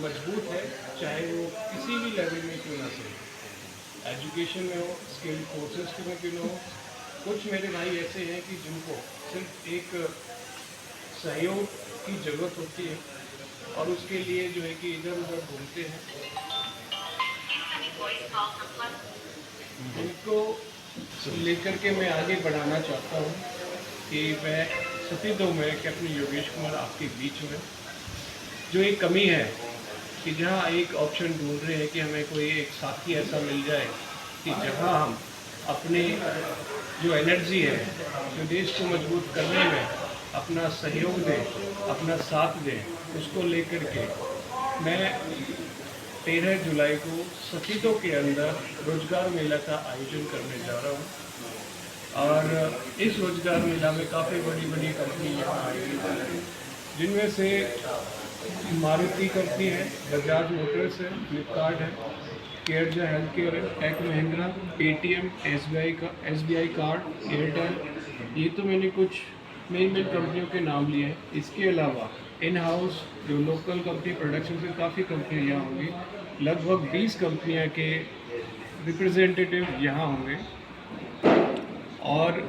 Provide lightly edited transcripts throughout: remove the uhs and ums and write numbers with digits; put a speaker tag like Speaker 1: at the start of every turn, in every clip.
Speaker 1: मजबूत है, चाहे वो किसी भी लेवल में क्यों ना से, एजुकेशन में हो, स्किल कोर्सेज में क्यों ना हो। कुछ मेरे भाई ऐसे हैं कि जिनको सिर्फ एक सहयोग की ज़रूरत होती है और उसके लिए जो है कि इधर उधर घूमते हैं। इनको लेकर के मैं आगे बढ़ाना चाहता हूँ कि मैं सतीश हूँ मैं कि अपने योगेश कुमार आपके बीच में जो एक कमी है कि जहाँ एक ऑप्शन ढूंढ रहे हैं कि हमें कोई एक साथी ऐसा मिल जाए कि जहाँ हम अपने जो एनर्जी है, जो देश को मजबूत करने में अपना सहयोग दें, अपना साथ दें, उसको लेकर के मैं 13 जुलाई को सतीतों के अंदर रोजगार मेला का आयोजन करने जा रहा हूँ। और इस रोजगार मेला में काफ़ी बड़ी बड़ी कंपनी यहाँ आएगी, जिनमें से मारुति कंपनी है, बजाज मोटर्स है, फ्लिपकार्ट है, केयरजा हेल्थ केयर है, Tech Mahindra, Paytm, SBI card, Airtel. ये तो मैंने कुछ मेन कंपनियों के नाम लिए हैं। इसके अलावा इन हाउस जो लोकल कंपनी प्रोडक्शन से काफ़ी कंपनियाँ यहाँ होंगी, लगभग 20 कंपनियाँ के रिप्रेजेंटेटिव यहाँ होंगे। और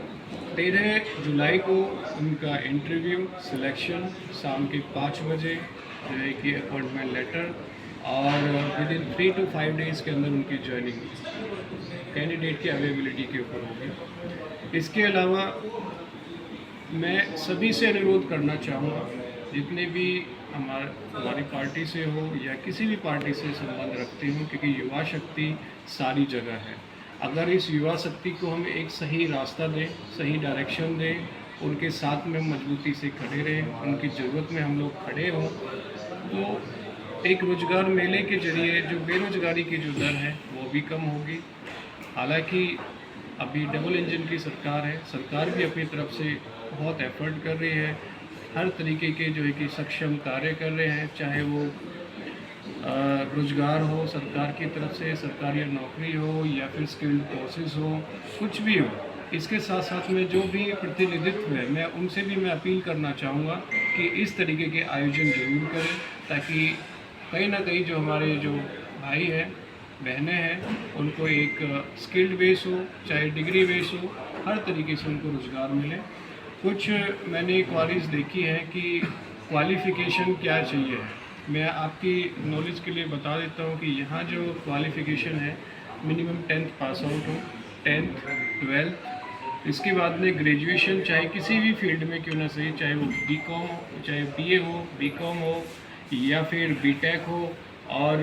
Speaker 1: 13 जुलाई को उनका इंटरव्यू सिलेक्शन शाम के 5 बजे जो है कि अपॉइंटमेंट लेटर, और विद इन 3 to 5 डेज़ के अंदर उनकी ज्वाइनिंग कैंडिडेट की अवेलेबिलिटी के ऊपर होगी। इसके अलावा मैं सभी से अनुरोध करना चाहूँगा, जितने भी हमारी पार्टी से हो या किसी भी पार्टी से संबंध रखते हो, क्योंकि युवा शक्ति सारी जगह है। अगर इस युवा शक्ति को हम एक सही रास्ता दें, सही डायरेक्शन दें, उनके साथ में मजबूती से खड़े रहें, उनकी ज़रूरत में हम लोग खड़े हों, तो एक रोजगार मेले के जरिए जो बेरोजगारी की जो दर है वो भी कम होगी। हालांकि अभी डबल इंजन की सरकार है, सरकार भी अपनी तरफ से बहुत एफर्ट कर रही है, हर तरीके के जो है कि सक्षम कार्य कर रहे हैं, चाहे वो रोज़गार हो सरकार की तरफ से, सरकारी नौकरी हो या फिर स्किल्ड कोर्सेज हो, कुछ भी हो। इसके साथ साथ में जो भी प्रतिनिधित्व है, मैं उनसे भी मैं अपील करना चाहूँगा कि इस तरीके के आयोजन ज़रूर करें, ताकि कहीं ना कहीं जो हमारे जो भाई हैं, बहनें हैं, उनको एक स्किल्ड बेस हो, चाहे डिग्री बेस हो, हर तरीके से उनको रोज़गार मिले। कुछ मैंने क्वारीज देखी है कि क्वालिफ़िकेशन क्या चाहिए है। मैं आपकी नॉलेज के लिए बता देता हूँ कि यहाँ जो क्वालिफ़िकेशन है, मिनिमम 10th पास आउट हो, 10th 12th, इसके बाद में ग्रेजुएशन चाहे किसी भी फील्ड में क्यों ना सही, चाहे वो बीकॉम हो, चाहे बीए हो, बीकॉम हो या फिर बीटेक हो। और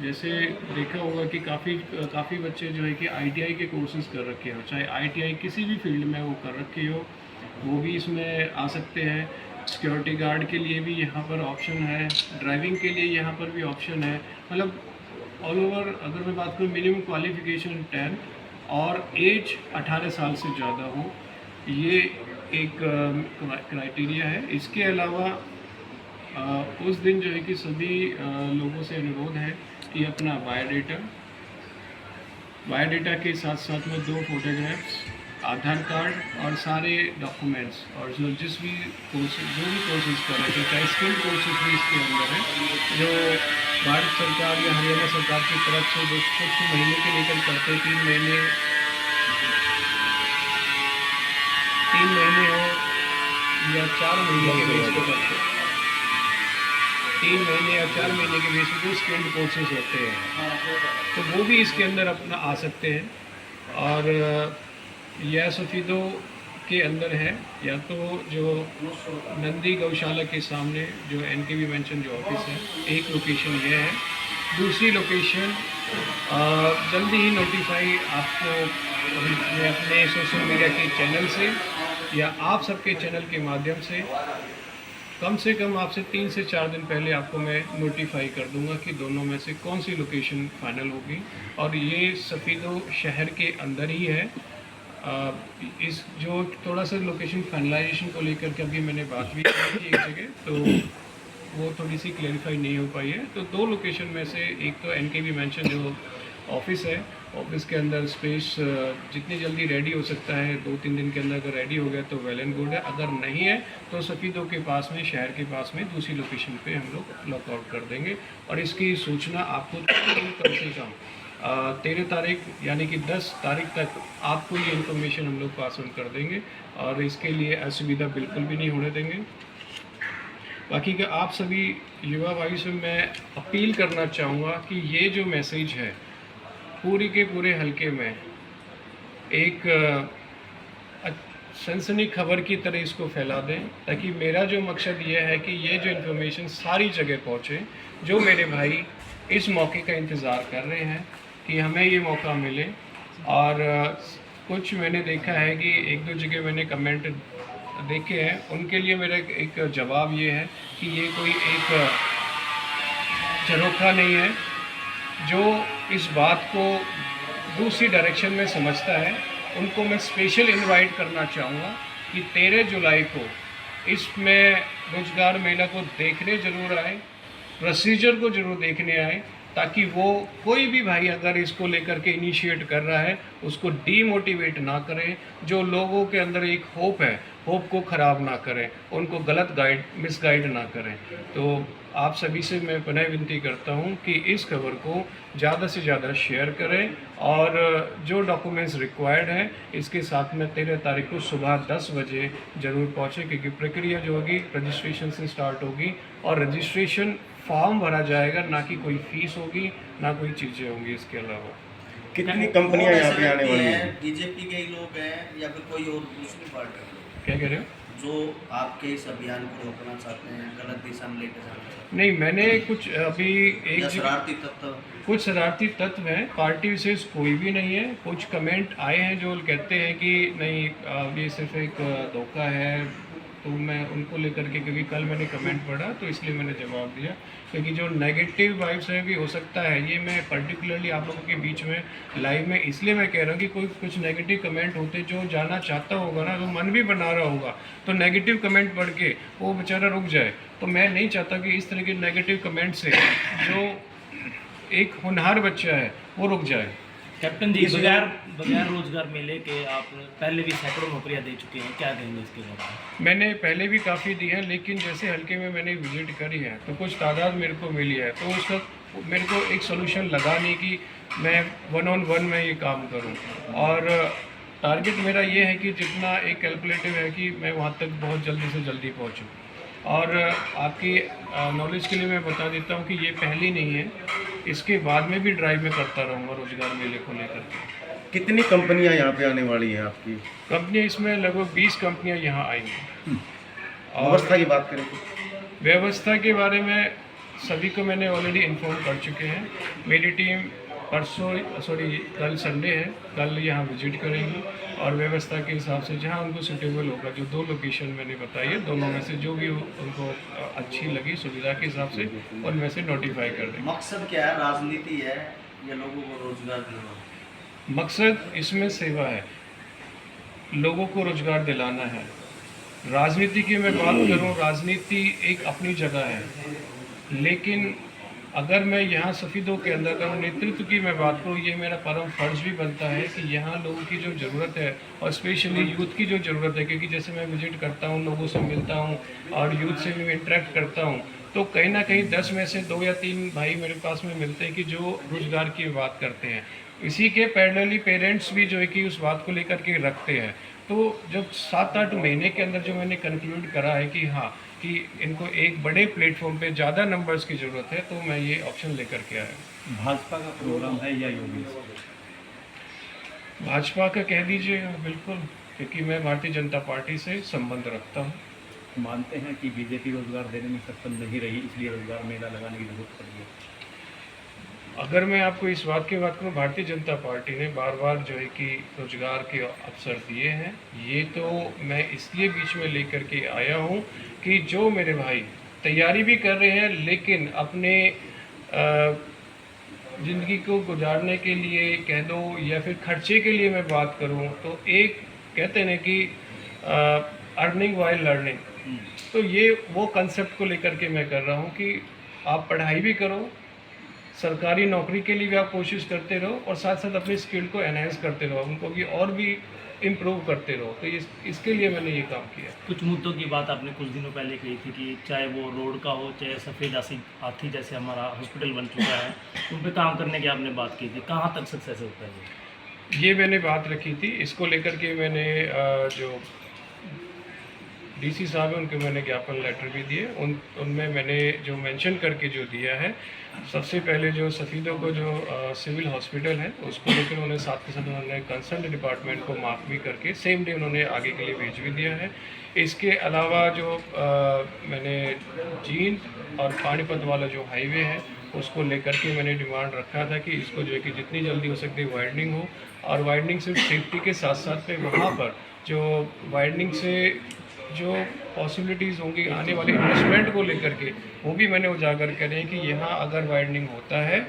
Speaker 1: जैसे देखा होगा कि काफ़ी बच्चे जो है कि आईटीआई के कोर्सेज़ कर रखे हो, चाहे आईटीआई किसी भी फील्ड में वो कर रखे हो, वो भी इसमें आ सकते हैं। सिक्योरिटी गार्ड के लिए भी यहाँ पर ऑप्शन है, ड्राइविंग के लिए यहाँ पर भी ऑप्शन है। मतलब ऑल ओवर अगर मैं बात करूँ, मिनिमम क्वालिफ़िकेशन 10 और एज 18 साल से ज़्यादा हो, ये एक क्राइटेरिया है। इसके अलावा उस दिन जो है कि सभी लोगों से अनुरोध है कि अपना बायोडाटा के साथ साथ में 2 फोटोग्राफ्स, आधार कार्ड और सारे डॉक्यूमेंट्स, और जो भी कोर्सेज कर रहे थे, चाहे स्किल कोर्सेज भी इसके अंदर है, जो भारत सरकार या हरियाणा सरकार की तरफ से जो कुछ महीने के लेकर करते, 3 महीने हो या 4 महीने के बेस पे करते, 3 महीने या 4 महीने के बेस पे स्किल्ड कोर्सेज होते हैं, तो वो भी इसके अंदर अपना आ सकते हैं। और यह सफ़ीदों के अंदर है, या तो जो नंदी गौशाला के सामने जो एनकेबी मेंशन जो ऑफिस है, एक लोकेशन ये है। दूसरी लोकेशन जल्दी ही नोटिफाई आपको मैं अपने सोशल मीडिया के चैनल से या आप सबके चैनल के माध्यम से कम आपसे 3 से 4 दिन पहले आपको मैं नोटिफाई कर दूंगा कि दोनों में से कौन सी लोकेशन फाइनल होगी। और ये सफ़ीदों शहर के अंदर ही है। इस जो थोड़ा सा लोकेशन फाइनलाइजेशन को लेकर के अभी मैंने बात भी की थी एक जगह, तो वो थोड़ी सी क्लैरिफाई नहीं हो पाई है। तो 2 लोकेशन में से एक तो एनकेबी मेंशन जो ऑफिस है, ऑफिस के अंदर स्पेस जितनी जल्दी रेडी हो सकता है 2-3 दिन के अंदर अगर रेडी हो गया तो वेल एंड गुड है, अगर नहीं है तो सफ़ीदों के पास में, शहर के पास में दूसरी लोकेशन पे हम लोग लॉकआउट कर देंगे। और इसकी सूचना आपको कम से कम 13 तारीख यानी कि 10 तारीख तक आपको ये इन्फॉर्मेशन हम लोग पास ऑन कर देंगे और इसके लिए असुविधा बिल्कुल भी नहीं होने देंगे। बाकी का आप सभी युवा भाई से मैं अपील करना चाहूँगा कि ये जो मैसेज है पूरी के पूरे हलके में एक सनसनी खबर की तरह इसको फैला दें, ताकि मेरा जो मकसद ये है कि ये जो इन्फॉर्मेशन सारी जगह पहुँचे। जो मेरे भाई इस मौके का इंतज़ार कर रहे हैं कि हमें ये मौका मिले। और कुछ मैंने देखा है कि 1-2 जगह मैंने कमेंट देखे हैं, उनके लिए मेरा एक जवाब ये है कि ये कोई एक झरोखा नहीं है जो इस बात को दूसरी डायरेक्शन में समझता है। उनको मैं स्पेशल इनवाइट करना चाहूँगा कि 13 जुलाई को इसमें रोजगार मेला को देखने ज़रूर आए, प्रोसीजर को ज़रूर देखने आए, ताकि वो कोई भी भाई अगर इसको लेकर के इनिशिएट कर रहा है उसको डीमोटिवेट ना करें, जो लोगों के अंदर एक होप है, होप को ख़राब ना करें, उनको गलत मिसगाइड ना करें। तो आप सभी से मैं पुनः विनती करता हूं कि इस खबर को ज़्यादा से ज़्यादा शेयर करें और जो डॉक्यूमेंट्स रिक्वायर्ड हैं इसके साथ में 13 तारीख को सुबह 10 बजे ज़रूर पहुँचें, क्योंकि प्रक्रिया जो होगी रजिस्ट्रेशन से स्टार्ट होगी और रजिस्ट्रेशन फॉर्म भरा जाएगा, ना कि कोई फीस होगी, ना कोई चीज़ें होंगी। इसके अलावा
Speaker 2: कितनी कंपनियां यहाँ पे आने वाली हैं?
Speaker 3: बीजेपी के ही लोग हैं या फिर कोई और दूसरी पार्टी के लोग
Speaker 1: क्या कह रहे हो?
Speaker 3: जो आपके इस अभियान को रोकना चाहते हैं, गलत दिशा में लेकर जाना चाहते हैं?
Speaker 1: नहीं, मैंने कुछ अभी
Speaker 3: या शरारती तत्व?
Speaker 1: कुछ शरारती तत्व हैं, पार्टी विशेष कोई भी नहीं है। कुछ कमेंट आए हैं जो कहते हैं कि नहीं ये सिर्फ एक धोखा है, तो मैं उनको लेकर के, क्योंकि कल मैंने कमेंट पढ़ा तो इसलिए मैंने जवाब दिया, क्योंकि जो नेगेटिव वाइब्स है भी हो सकता है, ये मैं पर्टिकुलरली आप लोगों के बीच में लाइव में इसलिए मैं कह रहा हूँ कि कोई कुछ नेगेटिव कमेंट होते जो जाना चाहता होगा ना, तो मन भी बना रहा होगा, तो नेगेटिव कमेंट पढ़ के वो बेचारा रुक जाए। तो मैं नहीं चाहता कि इस तरह के नेगेटिव कमेंट से जो एक होनहार बच्चा है वो रुक जाए।
Speaker 4: कैप्टन जी, बगैर रोजगार मेले के आप पहले भी सैकड़ों नौकरियां दे चुके हैं, क्या कहेंगे इसके बारे में?
Speaker 1: मैंने पहले भी काफ़ी दी है, लेकिन जैसे हल्के में मैंने विजिट करी है तो कुछ तादाद मेरे को मिली है, तो उसका मेरे को एक सोल्यूशन लगा नहीं कि मैं 1-on-1 में ये काम करूं। और टारगेट मेरा ये है कि जितना एक कैलकुलेटिव है कि मैं वहाँ तक बहुत जल्दी से जल्दी पहुँचूँ। और आपकी नॉलेज के लिए मैं बता देता हूँ कि ये पहली नहीं है, इसके बाद में भी ड्राइव में करता रहूँगा रोजगार मेले को लेकर के।
Speaker 2: कितनी कंपनियां यहाँ पे आने वाली हैं आपकी?
Speaker 1: कंपनियाँ इसमें लगभग 20 कंपनियाँ यहाँ आएंगी।
Speaker 2: व्यवस्था की बात करें तो?
Speaker 1: व्यवस्था के बारे में सभी को मैंने ऑलरेडी इन्फॉर्म कर चुके हैं। मेरी टीम कल संडे है, कल यहाँ विजिट करेंगी और व्यवस्था के हिसाब से जहाँ उनको सूटेबल होगा, जो 2 लोकेशन मैंने बताई है, दोनों में से जो भी उनको अच्छी लगी सुविधा के हिसाब से उनमें से नोटिफाई कर देंगे।
Speaker 3: मकसद क्या है? राजनीति है या लोगों को रोजगार देना?
Speaker 1: मकसद इसमें सेवा है, लोगों को रोजगार दिलाना है। राजनीति की मैं बात करूं, राजनीति एक अपनी जगह है, लेकिन अगर मैं यहाँ सफ़ीदों के अंदर अगर नेतृत्व की मैं बात करूँ, ये मेरा परम फर्ज भी बनता है कि यहाँ लोगों की जो ज़रूरत है और स्पेशली यूथ की जो ज़रूरत है, क्योंकि जैसे मैं विजिट करता हूँ, लोगों से मिलता हूँ और यूथ से भी इंटरेक्ट करता हूँ, तो कहीं ना कहीं 10 में से 2 या 3 भाई मेरे पास में मिलते हैं कि जो रोज़गार की बात करते हैं। इसी के पैरेलली पेरेंट्स भी जो है कि उस बात को लेकर के रखते हैं। तो जब 7-8 महीने के अंदर जो मैंने कंक्लूड करा है कि हाँ कि इनको एक बड़े प्लेटफॉर्म पे ज़्यादा नंबर्स की ज़रूरत है, तो मैं ये ऑप्शन लेकर के आया।
Speaker 5: भाजपा का प्रोग्राम है या योगी?
Speaker 1: भाजपा का कह दीजिए, बिल्कुल, क्योंकि मैं भारतीय जनता पार्टी से संबंध रखता हूँ।
Speaker 5: मानते हैं कि बीजेपी रोजगार देने में सक्षम नहीं रही, इसलिए रोजगार मेला लगाने की जरूरत पड़ी है?
Speaker 1: अगर मैं आपको इस बात की बात करूँ, भारतीय जनता पार्टी ने बार बार जो है कि रोजगार के अवसर दिए हैं। ये तो मैं इसलिए बीच में लेकर के आया हूँ कि जो मेरे भाई तैयारी भी कर रहे हैं, लेकिन अपने ज़िंदगी को गुजारने के लिए कह दो या फिर खर्चे के लिए मैं बात करूँ, तो एक कहते हैं कि अर्निंग वाइल लर्निंग, तो ये वो कंसेप्ट को लेकर के मैं कर रहा हूँ कि आप पढ़ाई भी करो, सरकारी नौकरी के लिए भी आप कोशिश करते रहो और साथ साथ अपनी स्किल को एनहेंस करते रहो, उनको भी और भी इम्प्रूव करते रहो। तो इसके लिए मैंने ये काम किया।
Speaker 4: कुछ मुद्दों की बात आपने कुछ दिनों पहले कही थी कि चाहे वो रोड का हो, चाहे सफ़ेद हाथी जैसे हमारा हॉस्पिटल बन चुका है, उन पर काम करने की आपने बात की थी, कहाँ तक सक्सेस होता है
Speaker 1: ये मैंने बात रखी थी। इसको लेकर के मैंने जो डीसी साहब है उनको मैंने ज्ञापन लेटर भी दिए। उनमें मैंने जो मेंशन करके जो दिया है, सबसे पहले जो सफ़ीदों को जो सिविल हॉस्पिटल है उसको लेकर उन्होंने साथ के साथ उन्होंने कंसर्न डिपार्टमेंट को मार्क भी करके सेम डे उन्होंने आगे के लिए भेज भी दिया है। इसके अलावा जो मैंने जींद और पानीपत वाला जो हाईवे है उसको लेकर के मैंने डिमांड रखा था कि इसको जो है कि जितनी जल्दी हो सकती है वाइडनिंग हो, और वाइडनिंग सिर्फ सेफ्टी के साथ साथ में वहाँ पर जो वाइडनिंग से जो पॉसिबिलिटीज़ होंगी आने वाले इन्वेस्टमेंट को लेकर के, वो भी मैंने उजागर करे कि यहाँ अगर वाइडनिंग होता है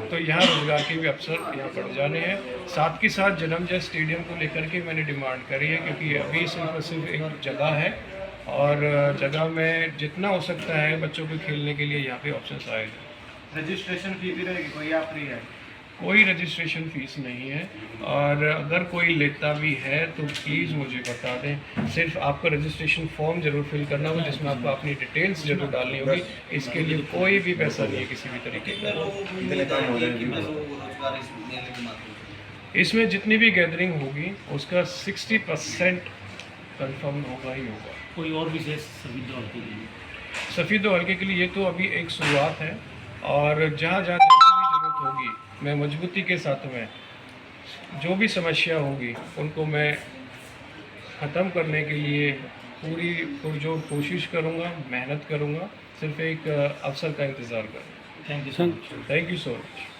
Speaker 1: तो यहाँ रोजगार के भी अवसर यहाँ बढ़ जाने हैं। साथ के साथ जन्मजय स्टेडियम को लेकर के मैंने डिमांड करी है, क्योंकि अभी सिर्फ और सिर्फ एक जगह है और जगह में जितना हो सकता है बच्चों को खेलने के लिए यहाँ पे ऑप्शन आए हैं।
Speaker 5: रजिस्ट्रेशन फी भी रहेगी कोई या फ्री है?
Speaker 1: कोई रजिस्ट्रेशन फ़ीस नहीं है, और अगर कोई लेता भी है तो प्लीज़ मुझे बता दें। सिर्फ आपको रजिस्ट्रेशन फॉर्म ज़रूर फिल करना होगा जिसमें आपको अपनी डिटेल्स ज़रूर डालनी होगी। इसके लिए कोई भी पैसा नहीं है किसी भी तरीके का।
Speaker 2: कितने काम हो जाएंगे?
Speaker 3: रोजगार इस मेले के माध्यम से
Speaker 1: इसमें जितनी भी गैदरिंग होगी उसका 60% कन्फर्म होगा ही होगा।
Speaker 4: कोई और विशेष सफ़ेद हल्के के लिए?
Speaker 1: सफ़ीदो हल्के के लिए ये तो अभी एक शुरुआत है, और जहाँ जहाँ जैसी भी ज़रूरत होगी मैं मजबूती के साथ में जो भी समस्या होगी उनको मैं ख़त्म करने के लिए पूरी पुरजोर कोशिश करूँगा, मेहनत करूँगा। सिर्फ एक अवसर का इंतज़ार करूँ।
Speaker 4: Thank you so much.
Speaker 1: Thank you so much.